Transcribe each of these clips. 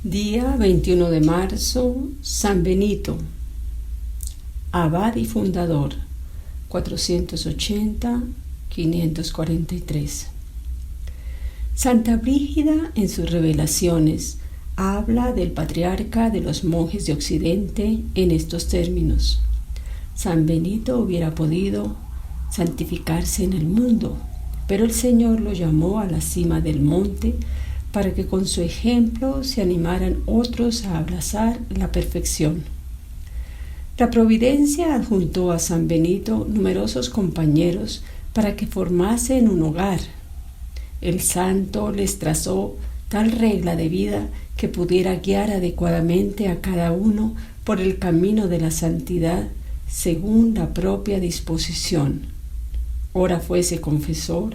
Día 21 de marzo, San Benito, abad y fundador, 480-543. Santa Brígida, en sus revelaciones, habla del patriarca de los monjes de Occidente en estos términos: San Benito hubiera podido santificarse en el mundo, pero el Señor lo llamó a la cima del monte para que con su ejemplo se animaran otros a abrazar la perfección. La providencia adjuntó a San Benito numerosos compañeros para que formasen un hogar. El santo les trazó tal regla de vida que pudiera guiar adecuadamente a cada uno por el camino de la santidad según la propia disposición. Ora fuese confesor,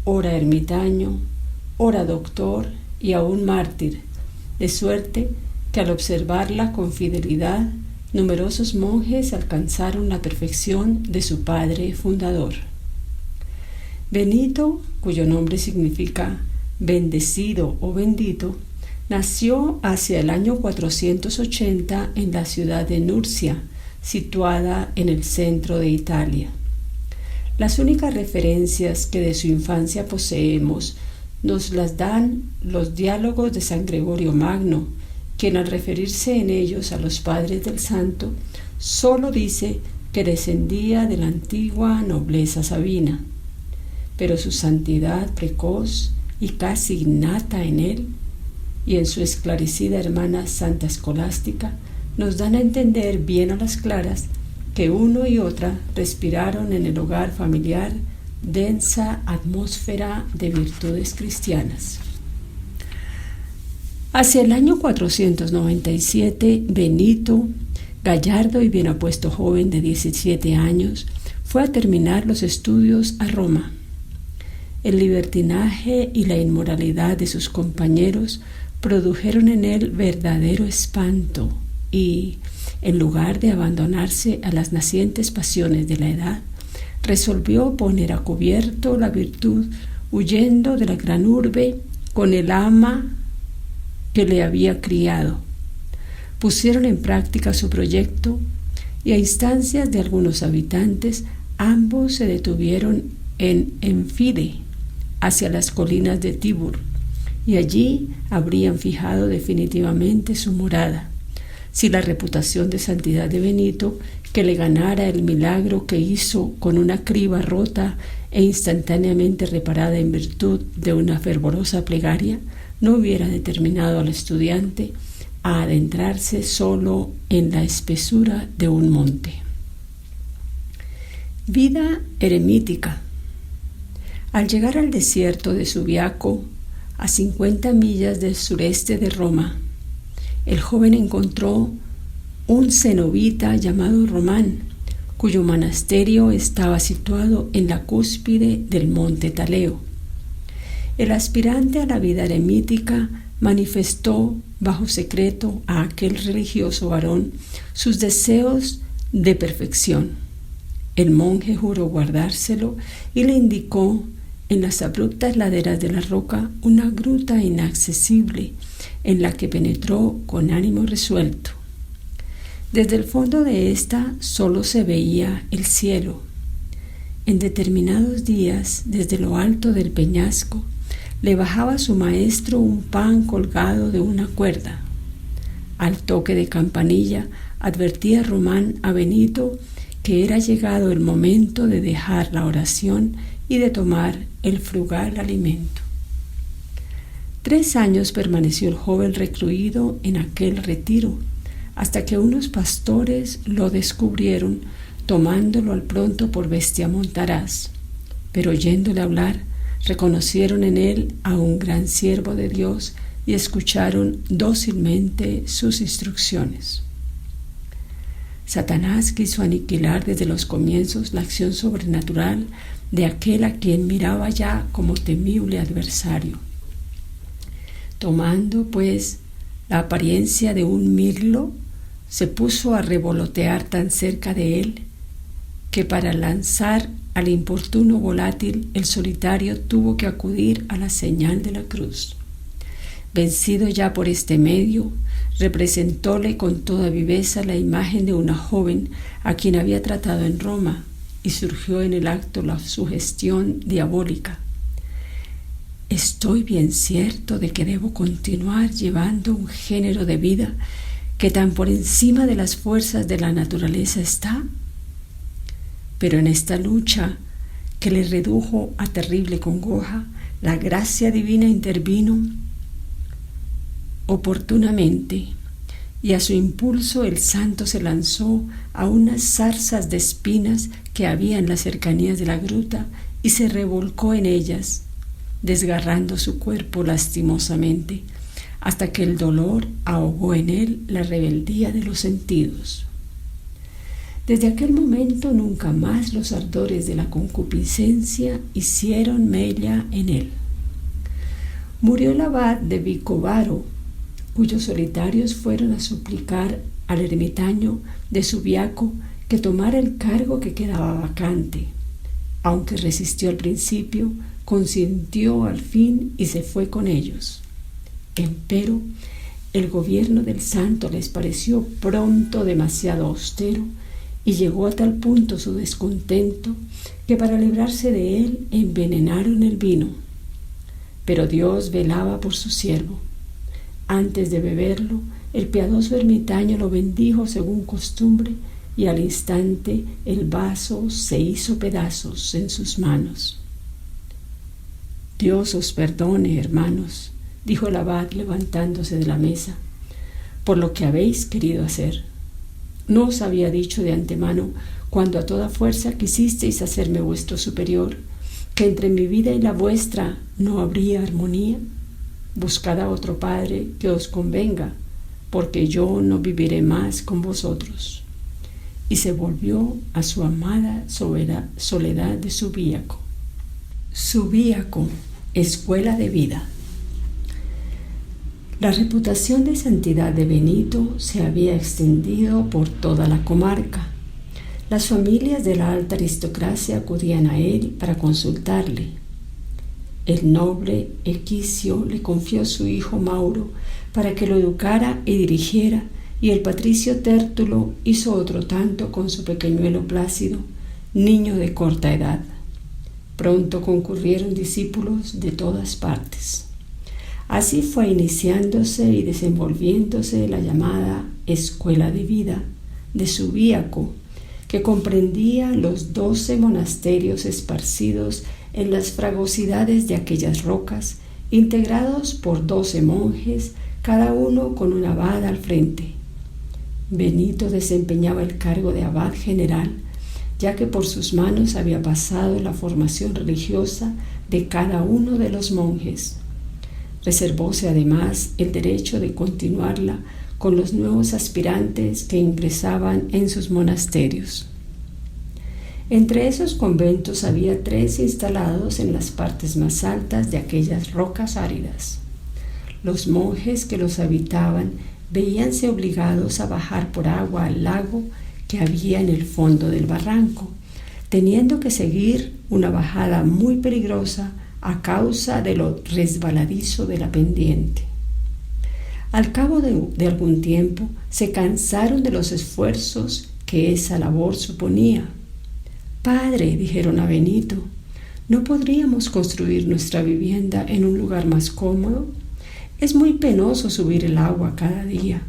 ora ermitaño, ora doctor y aún mártir, de suerte que al observarla con fidelidad, numerosos monjes alcanzaron la perfección de su padre fundador. Benito, cuyo nombre significa bendecido o bendito, nació hacia el año 480 en la ciudad de Nurcia, situada en el centro de Italia. Las únicas referencias que de su infancia poseemos nos las dan los diálogos de San Gregorio Magno, quien al referirse en ellos a los padres del santo, solo dice que descendía de la antigua nobleza sabina, pero su santidad precoz y casi innata en él y en su esclarecida hermana Santa Escolástica nos dan a entender bien a las claras que uno y otra respiraron en el hogar familiar densa atmósfera de virtudes cristianas. Hacia el año 497, Benito, gallardo y bien apuesto joven de 17 años, fue a terminar los estudios a Roma. El libertinaje y la inmoralidad de sus compañeros produjeron en él verdadero espanto y, en lugar de abandonarse a las nacientes pasiones de la edad, resolvió poner a cubierto la virtud, huyendo de la gran urbe con el ama que le había criado. Pusieron en práctica su proyecto y a instancias de algunos habitantes, ambos se detuvieron en Enfide, hacia las colinas de Tibur, y allí habrían fijado definitivamente su morada, si la reputación de santidad de Benito, que le ganara el milagro que hizo con una criba rota e instantáneamente reparada en virtud de una fervorosa plegaria, no hubiera determinado al estudiante a adentrarse solo en la espesura de un monte. Vida eremítica. Al llegar al desierto de Subiaco, a 50 millas del sureste de Roma, el joven encontró un cenobita llamado Román, cuyo monasterio estaba situado en la cúspide del monte Taleo. El aspirante a la vida eremítica manifestó bajo secreto a aquel religioso varón sus deseos de perfección. El monje juró guardárselo y le indicó en las abruptas laderas de la roca una gruta inaccesible en la que penetró con ánimo resuelto. Desde el fondo de ésta solo se veía el cielo. En determinados días, desde lo alto del peñasco, le bajaba su maestro un pan colgado de una cuerda. Al toque de campanilla advertía Román a Benito que era llegado el momento de dejar la oración y de tomar el frugal alimento. 3 años permaneció el joven recluido en aquel retiro, hasta que unos pastores lo descubrieron, tomándolo al pronto por bestia montaraz, pero oyéndole hablar, reconocieron en él a un gran siervo de Dios y escucharon dócilmente sus instrucciones. Satanás quiso aniquilar desde los comienzos la acción sobrenatural de aquel a quien miraba ya como temible adversario. Tomando, pues, la apariencia de un mirlo, se puso a revolotear tan cerca de él que para lanzar al importuno volátil el solitario tuvo que acudir a la señal de la cruz. Vencido ya por este medio, representóle con toda viveza la imagen de una joven a quien había tratado en Roma, y surgió en el acto la sugestión diabólica. Estoy bien cierto de que debo continuar llevando un género de vida que tan por encima de las fuerzas de la naturaleza está. Pero en esta lucha que le redujo a terrible congoja, la gracia divina intervino oportunamente, y a su impulso el santo se lanzó a unas zarzas de espinas que había en las cercanías de la gruta y se revolcó en ellas, desgarrando su cuerpo lastimosamente, hasta que el dolor ahogó en él la rebeldía de los sentidos. Desde aquel momento nunca más los ardores de la concupiscencia hicieron mella en él. Murió el abad de Vicovaro, cuyos solitarios fueron a suplicar al ermitaño de Subiaco que tomara el cargo que quedaba vacante. Aunque resistió al principio, consintió al fin y se fue con ellos. Empero, el gobierno del santo les pareció pronto demasiado austero, y llegó a tal punto su descontento que para librarse de él envenenaron el vino. Pero Dios velaba por su siervo. Antes de beberlo, el piadoso ermitaño lo bendijo según costumbre, y al instante el vaso se hizo pedazos en sus manos. Dios os perdone, hermanos, dijo el abad levantándose de la mesa, por lo que habéis querido hacer. No os había dicho de antemano, cuando a toda fuerza quisisteis hacerme vuestro superior, que entre mi vida y la vuestra no habría armonía. Buscad a otro padre que os convenga, porque yo no viviré más con vosotros. Y se volvió a su amada soledad de Subíaco. Subíaco, escuela de vida. La reputación de santidad de Benito se había extendido por toda la comarca. Las familias de la alta aristocracia acudían a él para consultarle. El noble Equicio le confió a su hijo Mauro para que lo educara y dirigiera, y el patricio Tértulo hizo otro tanto con su pequeñuelo Plácido, niño de corta edad. Pronto concurrieron discípulos de todas partes. Así fue iniciándose y desenvolviéndose la llamada Escuela de Vida de Subíaco, que comprendía los 12 monasterios esparcidos en las fragosidades de aquellas rocas, integrados por 12 monjes, cada uno con un abad al frente. Benito desempeñaba el cargo de abad general, ya que por sus manos había pasado la formación religiosa de cada uno de los monjes. Reservóse además el derecho de continuarla con los nuevos aspirantes que ingresaban en sus monasterios. Entre esos conventos había 3 instalados en las partes más altas de aquellas rocas áridas. Los monjes que los habitaban veíanse obligados a bajar por agua al lago que había en el fondo del barranco, teniendo que seguir una bajada muy peligrosa a causa de lo resbaladizo de la pendiente. Al cabo de algún tiempo se cansaron de los esfuerzos que esa labor suponía. «Padre», dijeron a Benito, «¿no podríamos construir nuestra vivienda en un lugar más cómodo? Es muy penoso subir el agua cada día».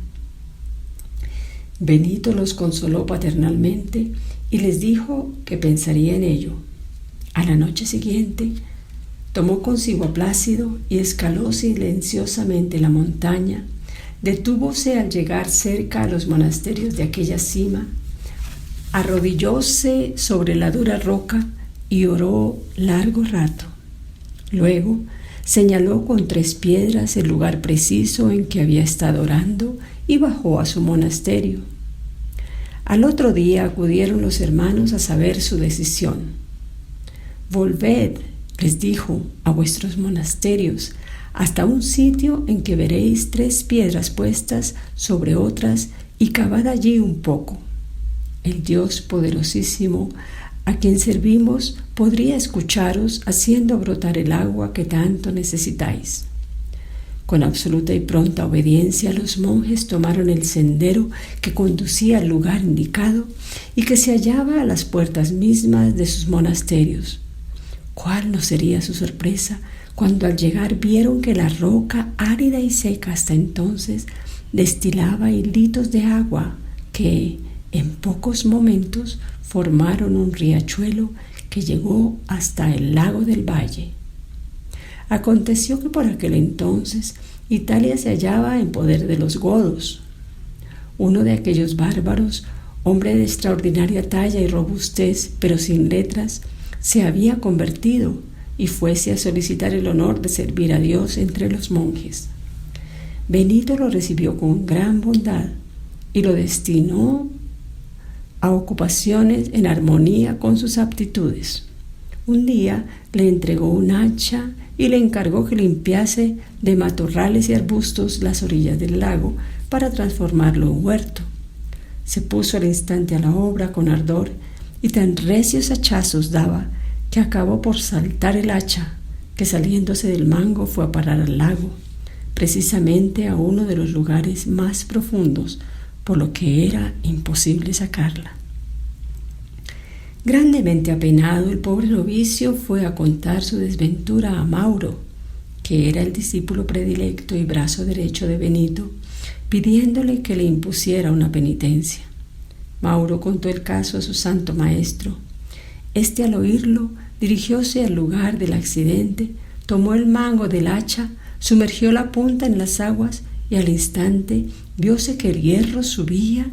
Benito los consoló paternalmente y les dijo que pensaría en ello. A la noche siguiente, tomó consigo a Plácido y escaló silenciosamente la montaña. Detúvose al llegar cerca a los monasterios de aquella cima, arrodillóse sobre la dura roca y oró largo rato. Luego señaló con 3 piedras el lugar preciso en que había estado orando y bajó a su monasterio. Al otro día acudieron los hermanos a saber su decisión. «Volved», les dijo, «a vuestros monasterios, hasta un sitio en que veréis 3 piedras puestas sobre otras, y cavad allí un poco. El Dios poderosísimo a quien servimos podría escucharos haciendo brotar el agua que tanto necesitáis. Con absoluta y pronta obediencia, los monjes tomaron el sendero que conducía al lugar indicado y que se hallaba a las puertas mismas de sus monasterios. ¿Cuál no sería su sorpresa cuando al llegar vieron que la roca, árida y seca hasta entonces, destilaba hilitos de agua que, en pocos momentos, formaron un riachuelo que llegó hasta el lago del valle? Aconteció que por aquel entonces Italia se hallaba en poder de los godos. Uno de aquellos bárbaros, hombre de extraordinaria talla y robustez, pero sin letras, se había convertido y fuese a solicitar el honor de servir a Dios entre los monjes. Benito lo recibió con gran bondad y lo destinó a ocupaciones en armonía con sus aptitudes. Un día le entregó un hacha y le encargó que limpiase de matorrales y arbustos las orillas del lago para transformarlo en huerto. Se puso al instante a la obra con ardor y tan recios hachazos daba que acabó por saltar el hacha, que saliéndose del mango fue a parar al lago, precisamente a uno de los lugares más profundos, por lo que era imposible sacarla. Grandemente apenado, el pobre novicio fue a contar su desventura a Mauro, que era el discípulo predilecto y brazo derecho de Benito, pidiéndole que le impusiera una penitencia. Mauro contó el caso a su santo maestro. Este, al oírlo, dirigióse al lugar del accidente, tomó el mango del hacha, sumergió la punta en las aguas y al instante vióse que el hierro subía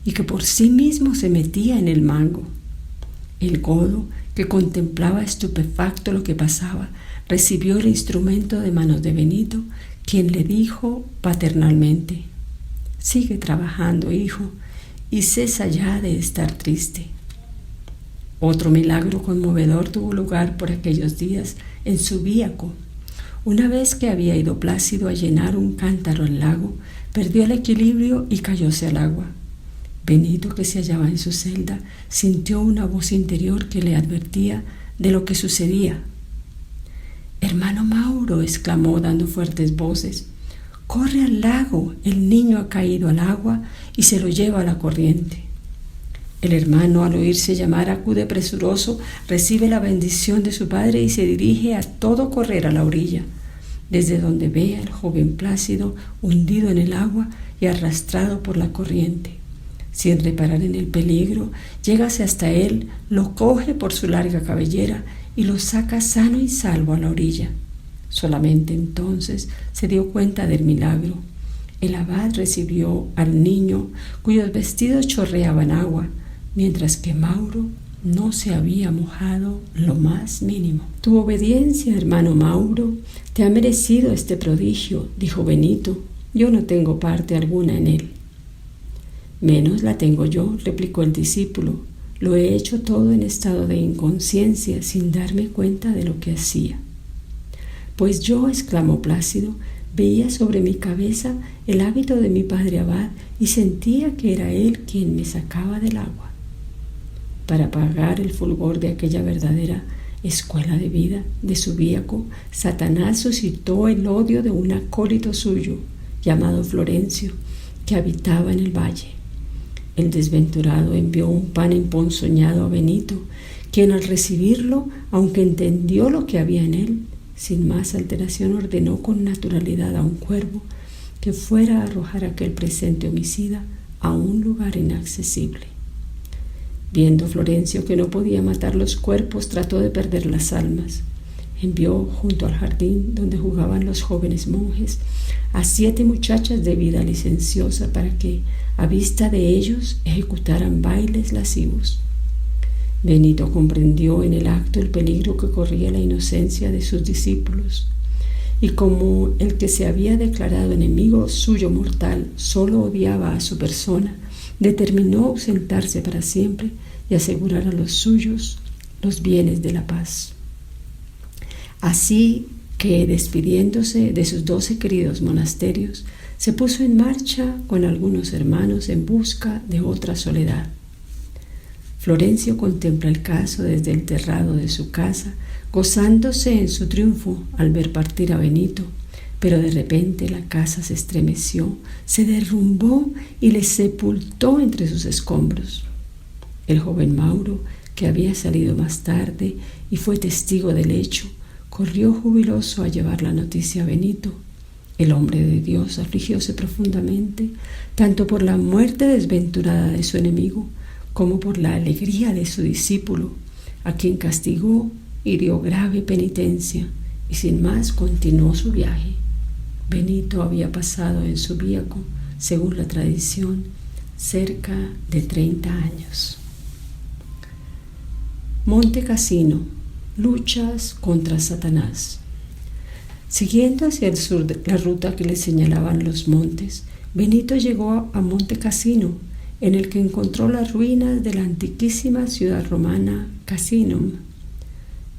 y que por sí mismo se metía en el mango. El godo, que contemplaba estupefacto lo que pasaba, recibió el instrumento de manos de Benito, quien le dijo paternalmente: «Sigue trabajando, hijo, y cesa ya de estar triste». Otro milagro conmovedor tuvo lugar por aquellos días en Subíaco. Una vez que había ido Plácido a llenar un cántaro al lago, perdió el equilibrio y cayóse al agua. Benito, que se hallaba en su celda, sintió una voz interior que le advertía de lo que sucedía. «Hermano Mauro», exclamó dando fuertes voces, «corre al lago, el niño ha caído al agua y se lo lleva a la corriente». El hermano, al oírse llamar, acude presuroso, recibe la bendición de su padre y se dirige a todo correr a la orilla, desde donde ve al joven Plácido hundido en el agua y arrastrado por la corriente. Sin reparar en el peligro, llégase hasta él, lo coge por su larga cabellera y lo saca sano y salvo a la orilla. Solamente entonces se dio cuenta del milagro. El abad recibió al niño, cuyos vestidos chorreaban agua, mientras que Mauro no se había mojado lo más mínimo. «Tu obediencia, hermano Mauro, te ha merecido este prodigio», dijo Benito. «Yo no tengo parte alguna en él». «Menos la tengo yo», replicó el discípulo. «Lo he hecho todo en estado de inconsciencia, sin darme cuenta de lo que hacía». «Pues yo», exclamó Plácido, «veía sobre mi cabeza el hábito de mi padre abad y sentía que era él quien me sacaba del agua». Para apagar el fulgor de aquella verdadera escuela de vida de Subíaco, Satanás suscitó el odio de un acólito suyo, llamado Florencio, que habitaba en el valle. El desventurado envió un pan emponzoñado a Benito, quien al recibirlo, aunque entendió lo que había en él, sin más alteración ordenó con naturalidad a un cuervo que fuera a arrojar aquel presente homicida a un lugar inaccesible. Viendo Florencio que no podía matar los cuerpos, trató de perder las almas. Envió junto al jardín donde jugaban los jóvenes monjes a 7 muchachas de vida licenciosa para que, a vista de ellos, ejecutaran bailes lascivos. Benito comprendió en el acto el peligro que corría la inocencia de sus discípulos, y como el que se había declarado enemigo suyo mortal solo odiaba a su persona, determinó ausentarse para siempre y asegurar a los suyos los bienes de la paz. Así que, despidiéndose de sus 12 queridos monasterios, se puso en marcha con algunos hermanos en busca de otra soledad. Florencio contempla el caso desde el terrado de su casa, gozándose en su triunfo al ver partir a Benito, Pero de repente la casa se estremeció, se derrumbó y le sepultó entre sus escombros. El joven Mauro, que había salido más tarde y fue testigo del hecho, corrió jubiloso a llevar la noticia a Benito. El hombre de Dios afligióse profundamente, tanto por la muerte desventurada de su enemigo, como por la alegría de su discípulo, a quien castigó y dio grave penitencia, y sin más continuó su viaje. Benito había pasado en Subiaco, según la tradición, cerca de 30 años. Monte Cassino, luchas contra Satanás. Siguiendo hacia el sur la ruta que le señalaban los montes, Benito llegó a Monte Cassino, en el que encontró las ruinas de la antiquísima ciudad romana Cassinum.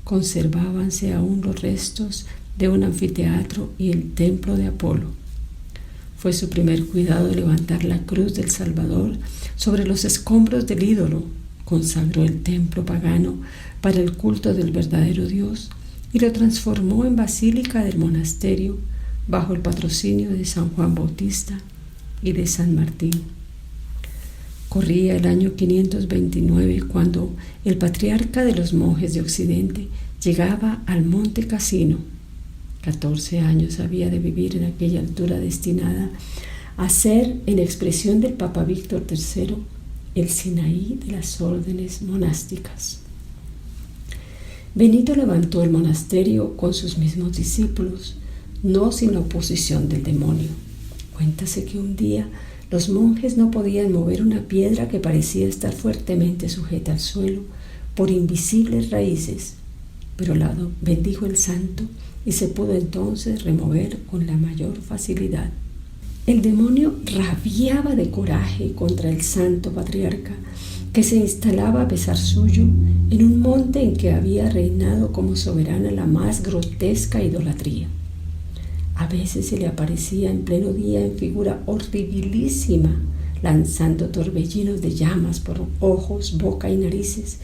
Conservábanse aún los restos de un anfiteatro y el templo de Apolo. Fue su primer cuidado levantar la cruz del Salvador sobre los escombros del ídolo. Consagró el templo pagano para el culto del verdadero Dios y lo transformó en basílica del monasterio bajo el patrocinio de San Juan Bautista y de San Martín. Corría el año 529 cuando el patriarca de los monjes de Occidente llegaba al Monte Cassino. 14 años había de vivir en aquella altura destinada a ser, en expresión del Papa Víctor III, el Sinaí de las órdenes monásticas. Benito levantó el monasterio con sus mismos discípulos, no sin la oposición del demonio. Cuéntase que un día los monjes no podían mover una piedra que parecía estar fuertemente sujeta al suelo por invisibles raíces, pero la bendijo el santo y se pudo entonces remover con la mayor facilidad. El demonio rabiaba de coraje contra el santo patriarca, que se instalaba a pesar suyo en un monte en que había reinado como soberana la más grotesca idolatría. A veces se le aparecía en pleno día en figura horribilísima, lanzando torbellinos de llamas por ojos, boca y narices,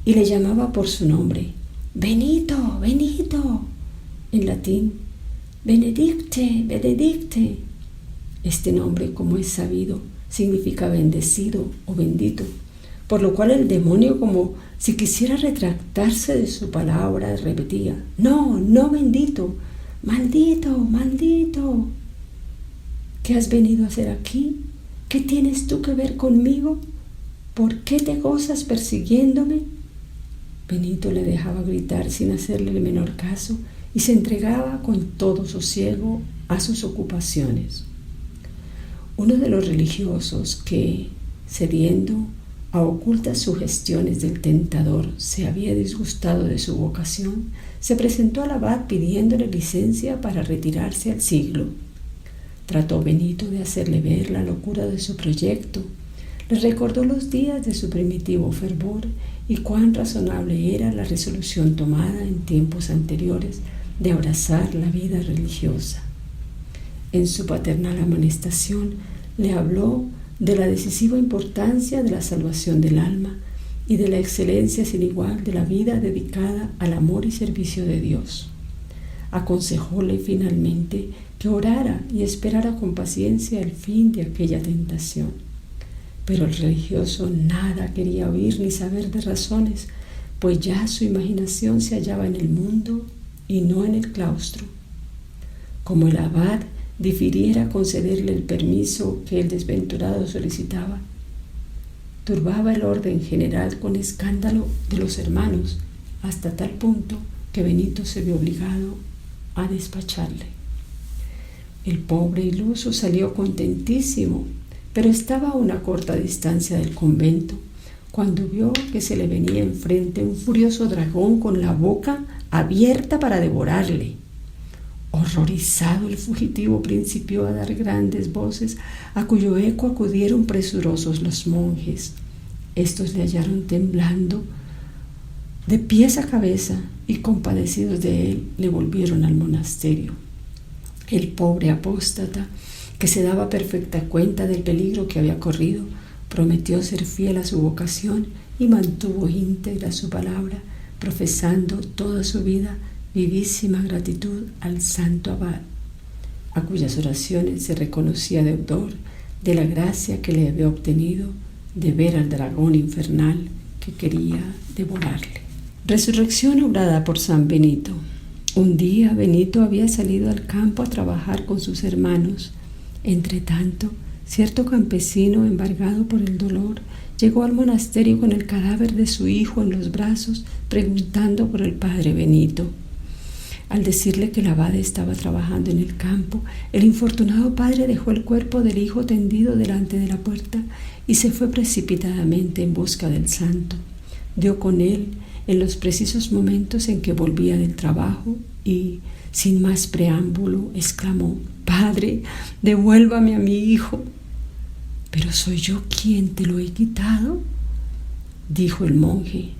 y le llamaba por su nombre: Benito, Benito, en latín, Benedicte, Benedicte. Este nombre, como es sabido, significa bendecido o bendito, por lo cual el demonio, como si quisiera retractarse de su palabra, repetía: no, no bendito, maldito, maldito. ¿Qué has venido a hacer aquí? ¿Qué tienes tú que ver conmigo? ¿Por qué te gozas persiguiéndome? Benito le dejaba gritar sin hacerle el menor caso y se entregaba con todo sosiego a sus ocupaciones. Uno de los religiosos que, cediendo a ocultas sugestiones del tentador, se había disgustado de su vocación, se presentó al abad pidiéndole licencia para retirarse al siglo. Trató Benito de hacerle ver la locura de su proyecto, le recordó los días de su primitivo fervor y cuán razonable era la resolución tomada en tiempos anteriores de abrazar la vida religiosa. En su paternal amonestación le habló de la decisiva importancia de la salvación del alma y de la excelencia sin igual de la vida dedicada al amor y servicio de Dios. Aconsejóle finalmente que orara y esperara con paciencia el fin de aquella tentación. Pero el religioso nada quería oír ni saber de razones, pues ya su imaginación se hallaba en el mundo y no en el claustro. Como el abad difiriera concederle el permiso que el desventurado solicitaba, turbaba el orden general con escándalo de los hermanos, hasta tal punto que Benito se vio obligado a despacharle. El pobre iluso salió contentísimo, pero estaba a una corta distancia del convento cuando vio que se le venía enfrente un furioso dragón con la boca abierta para devorarle. Horrorizado, el fugitivo principió a dar grandes voces, a cuyo eco acudieron presurosos los monjes. Estos le hallaron temblando de pies a cabeza y, compadecidos de él, le volvieron al monasterio. El pobre apóstata, que se daba perfecta cuenta del peligro que había corrido, prometió ser fiel a su vocación y mantuvo íntegra su palabra, profesando toda su vida vivísima gratitud al santo abad. a cuyas oraciones se reconocía deudor de la gracia que le había obtenido de ver al dragón infernal que quería devorarle. Resurrección obrada por San Benito. Un día Benito había salido al campo a trabajar con sus hermanos. Entretanto, cierto campesino, embargado por el dolor, llegó al monasterio con el cadáver de su hijo en los brazos, preguntando por el padre Benito. Al decirle que el abade estaba trabajando en el campo, el infortunado padre dejó el cuerpo del hijo tendido delante de la puerta y se fue precipitadamente en busca del santo. Dio con él en los precisos momentos en que volvía del trabajo y, sin más preámbulo, exclamó: «Padre, devuélvame a mi hijo». «¿Pero soy yo quien te lo he quitado?», dijo el monje.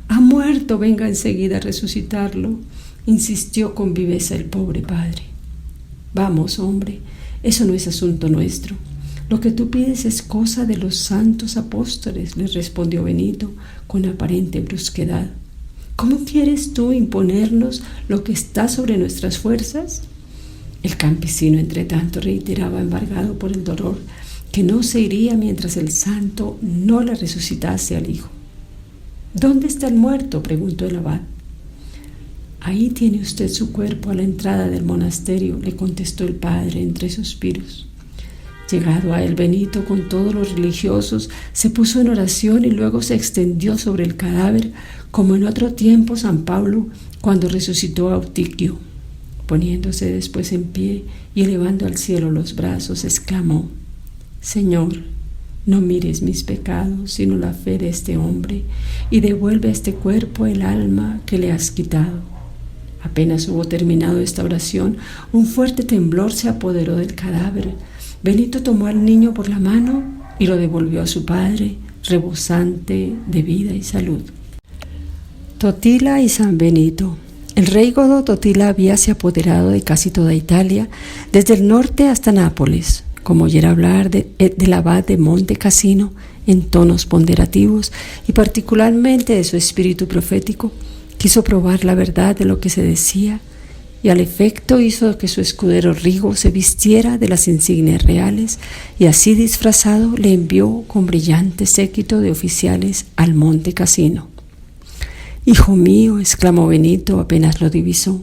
«Ha muerto, venga enseguida a resucitarlo», insistió con viveza el pobre padre. «Vamos, hombre, eso no es asunto nuestro. Lo que tú pides es cosa de los santos apóstoles», le respondió Benito con aparente brusquedad. «¿Cómo quieres tú imponernos lo que está sobre nuestras fuerzas?». El campesino, entre tanto, reiteraba, embargado por el dolor, que no se iría mientras el santo no le resucitase al hijo. «¿Dónde está el muerto?», preguntó el abad. «Ahí tiene usted su cuerpo a la entrada del monasterio», le contestó el padre entre suspiros. Llegado a él Benito con todos los religiosos, se puso en oración y luego se extendió sobre el cadáver, como en otro tiempo San Pablo cuando resucitó a Eutiquio. Poniéndose después en pie y elevando al cielo los brazos, exclamó: «Señor, no mires mis pecados, sino la fe de este hombre, y devuelve a este cuerpo el alma que le has quitado». Apenas hubo terminado esta oración, un fuerte temblor se apoderó del cadáver. Benito tomó al niño por la mano y lo devolvió a su padre, rebosante de vida y salud. Totila y San Benito. El rey godo Totila habíase apoderado de casi toda Italia, desde el norte hasta Nápoles. Como oyera hablar del abad de Monte Cassino en tonos ponderativos y particularmente de su espíritu profético, quiso probar la verdad de lo que se decía y al efecto hizo que su escudero Rigo se vistiera de las insignias reales y así disfrazado le envió con brillante séquito de oficiales al Monte Cassino. «Hijo mío», exclamó Benito apenas lo divisó,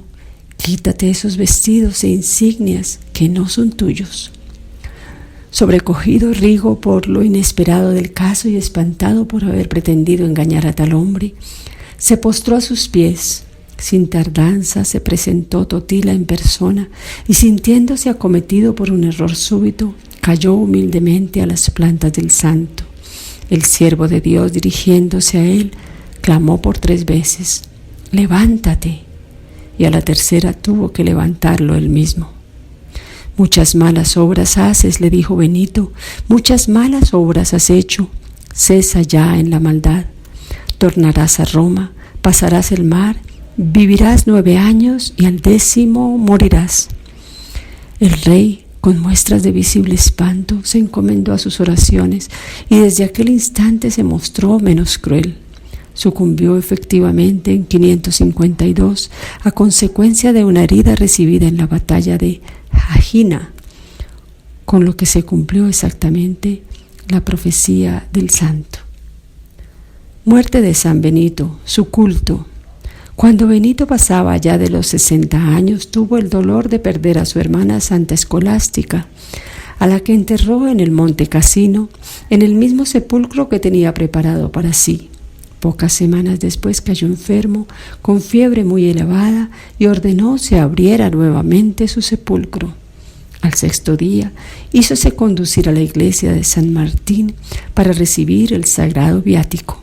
«quítate esos vestidos e insignias que no son tuyos». Sobrecogido Rigo por lo inesperado del caso y espantado por haber pretendido engañar a tal hombre, se postró a sus pies. Sin tardanza se presentó Totila en persona y, sintiéndose acometido por un error súbito, cayó humildemente a las plantas del santo. El siervo de Dios, dirigiéndose a él, clamó por 3 veces: «Levántate», y a la tercera tuvo que levantarlo él mismo. «Muchas malas obras haces», le dijo Benito, «muchas malas obras has hecho. Cesa ya en la maldad. Tornarás a Roma, pasarás el mar, vivirás 9 años y al 10º morirás». El rey, con muestras de visible espanto, se encomendó a sus oraciones y desde aquel instante se mostró menos cruel. Sucumbió efectivamente en 552 a consecuencia de una herida recibida en la batalla de Agina, con lo que se cumplió exactamente la profecía del santo. Muerte de San Benito, su culto. Cuando Benito pasaba ya de los 60 años, tuvo el dolor de perder a su hermana Santa Escolástica, a la que enterró en el Monte Cassino, en el mismo sepulcro que tenía preparado para sí. Pocas semanas después cayó enfermo, con fiebre muy elevada, y ordenó se abriera nuevamente su sepulcro. Al 6º día, hízose conducir a la iglesia de San Martín para recibir el sagrado viático.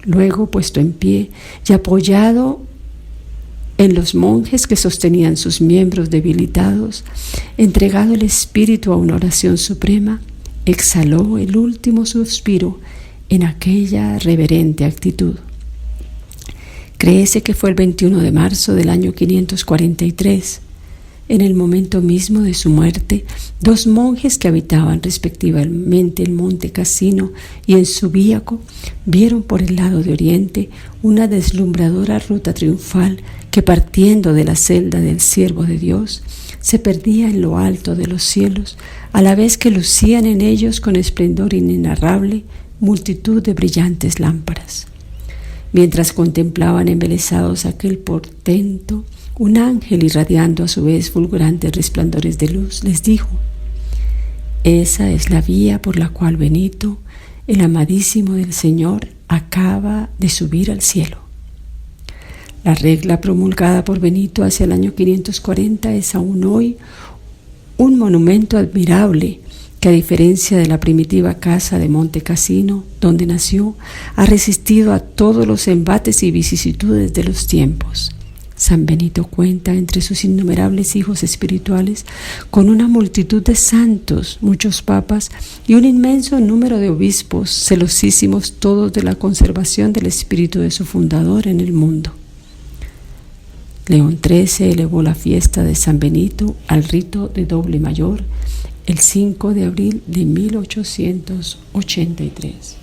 Luego, puesto en pie y apoyado en los monjes que sostenían sus miembros debilitados, entregado el espíritu a una oración suprema, exhaló el último suspiro en aquella reverente actitud. Créese que fue el 21 de marzo del año 543. En el momento mismo de su muerte, 2 monjes que habitaban respectivamente el Monte Cassino y en Subíaco vieron por el lado de oriente una deslumbradora ruta triunfal que, partiendo de la celda del siervo de Dios, se perdía en lo alto de los cielos, a la vez que lucían en ellos con esplendor inenarrable multitud de brillantes lámparas. Mientras contemplaban embelesados aquel portento, un ángel, irradiando a su vez fulgurantes resplandores de luz, les dijo: esa es la vía por la cual Benito, el amadísimo del Señor, acaba de subir al cielo. La regla promulgada por Benito hacia el año 540 es aún hoy un monumento admirable que, a diferencia de la primitiva casa de Monte Cassino, donde nació, ha resistido a todos los embates y vicisitudes de los tiempos. San Benito cuenta entre sus innumerables hijos espirituales con una multitud de santos, muchos papas y un inmenso número de obispos, celosísimos todos de la conservación del espíritu de su fundador en el mundo. León XIII elevó la fiesta de San Benito al rito de doble mayor el 5 de abril de 1883.